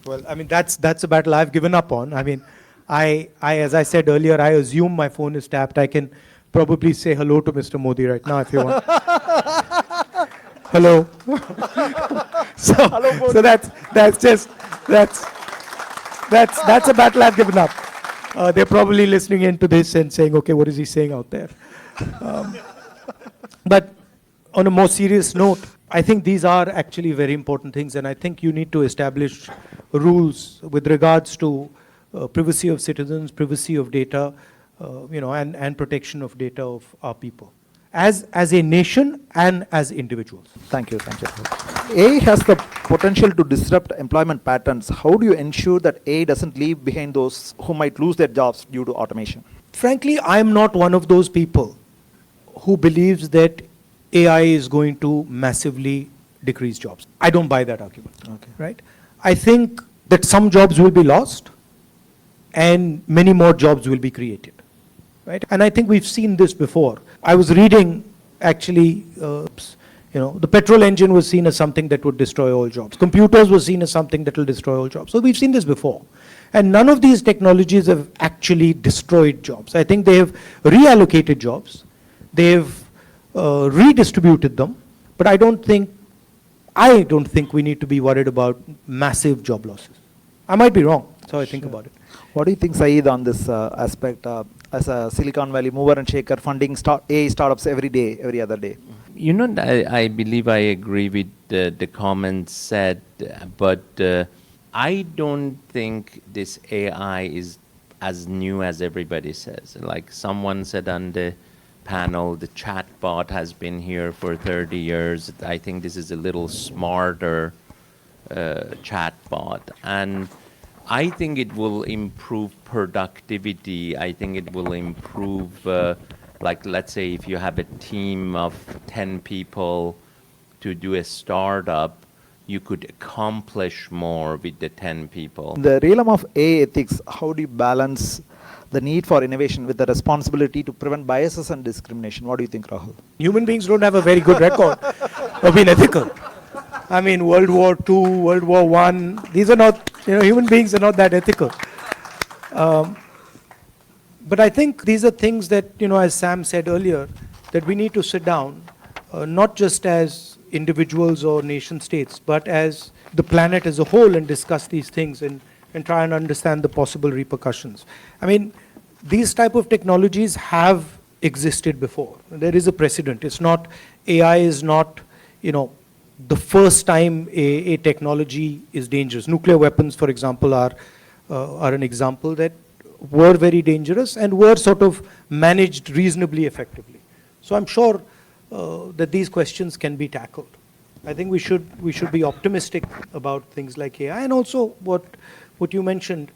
Well, I mean, that's a battle I've given up on. I mean, as I said earlier, I assume my phone is tapped. I can probably say hello to Mr. Modi right now if you want. Hello. so, so that's a battle I've given up. They're probably listening into this and saying, okay, what is he saying out there? But on a more serious note, I think these are actually very important things, and I think you need to establish rules with regards to privacy of citizens, privacy of data, and protection of data of our people, as a nation and as individuals. Thank you. AI has the potential to disrupt employment patterns. How do you ensure that AI doesn't leave behind those who might lose their jobs due to automation? Frankly, I'm not one of those people who believes that AI is going to massively decrease jobs. I don't buy that argument. Okay. Right? I think that some jobs will be lost and many more jobs will be created. Right? And I think we've seen this before. I was reading, actually, the petrol engine was seen as something that would destroy all jobs. Computers were seen as something that will destroy all jobs. So we've seen this before. And none of these technologies have actually destroyed jobs. I think they have reallocated jobs. They've redistributed them. But I don't think we need to be worried about massive job losses. I might be wrong. That's how I think about it. What do you think, Saeed, on this aspect? As a Silicon Valley mover and shaker, funding AI startups every day, every other day. I believe I agree with the comments said, but I don't think this AI is as new as everybody says. Like someone said on the panel, the chatbot has been here for 30 years. I think this is a little smarter chatbot. And I think it will improve productivity. I think it will improve, like let's say if you have a team of 10 people to do a startup, you could accomplish more with the 10 people. In the realm of AI ethics, how do you balance the need for innovation with the responsibility to prevent biases and discrimination? What do you think, Rahul? Human beings don't have a very good record of being ethical. I mean, World War II, World War I, these are not, human beings are not that ethical. But I think these are things that, as Sam said earlier, that we need to sit down, not just as individuals or nation states, but as the planet as a whole and discuss these things and try and understand the possible repercussions. I mean, these type of technologies have existed before. There is a precedent. It's not, AI is not, the first time a technology is dangerous. Nuclear weapons, for example, are an example that were very dangerous and were sort of managed reasonably effectively. So I'm sure that these questions can be tackled. I think we should be optimistic about things like AI, and also what you mentioned,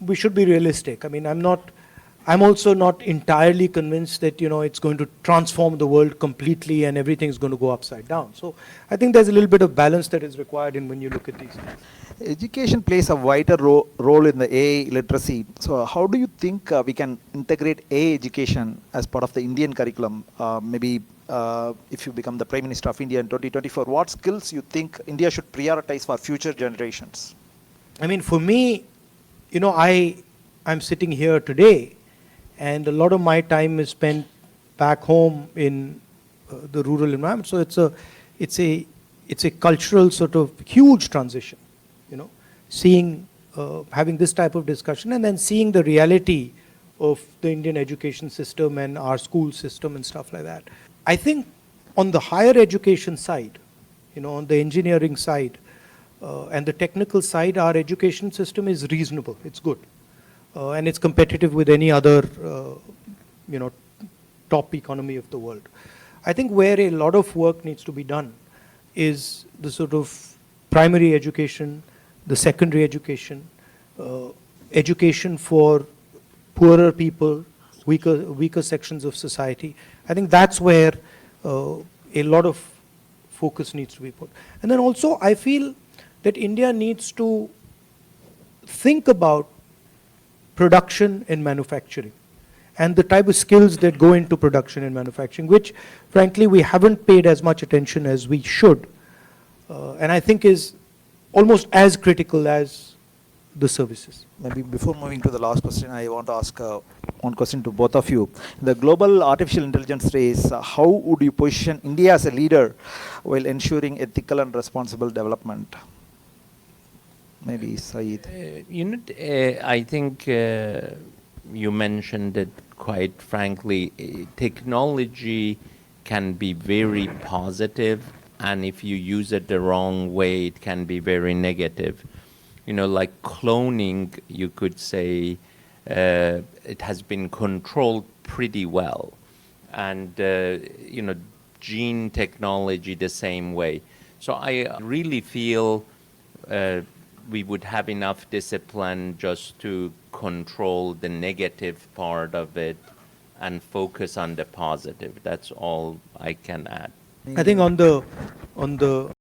we should be realistic. I mean, I'm also not entirely convinced that it's going to transform the world completely and everything's going to go upside down. So I think there's a little bit of balance that is required in when you look at these things. Education plays a vital role in the AI literacy. So how do you think we can integrate AI education as part of the Indian curriculum? Maybe if you become the Prime Minister of India in 2024, what skills you think India should prioritize for future generations? I mean, for me, I'm sitting here today, and a lot of my time is spent back home in the rural environment. So it's a cultural sort of huge transition, seeing, having this type of discussion and then seeing the reality of the Indian education system and our school system and stuff like that. I think on the higher education side, on the engineering side and the technical side, our education system is reasonable. It's good. And it's competitive with any other, top economy of the world. I think where a lot of work needs to be done is the sort of primary education, the secondary education, education for poorer people, weaker sections of society. I think that's where a lot of focus needs to be put. And then also, I feel that India needs to think about production and manufacturing and the type of skills that go into production and manufacturing, which frankly we haven't paid as much attention as we should, and I think is almost as critical as the services. Maybe before moving to the last question, I want to ask one question to both of you. The global artificial intelligence race, how would you position India as a leader while ensuring ethical and responsible development? Maybe Saeed. I think you mentioned it quite frankly. Technology can be very positive, and if you use it the wrong way, it can be very negative. Like cloning, you could say it has been controlled pretty well. And, gene technology the same way. So I really feel we would have enough discipline just to control the negative part of it and focus on the positive. That's all I can add. I think on the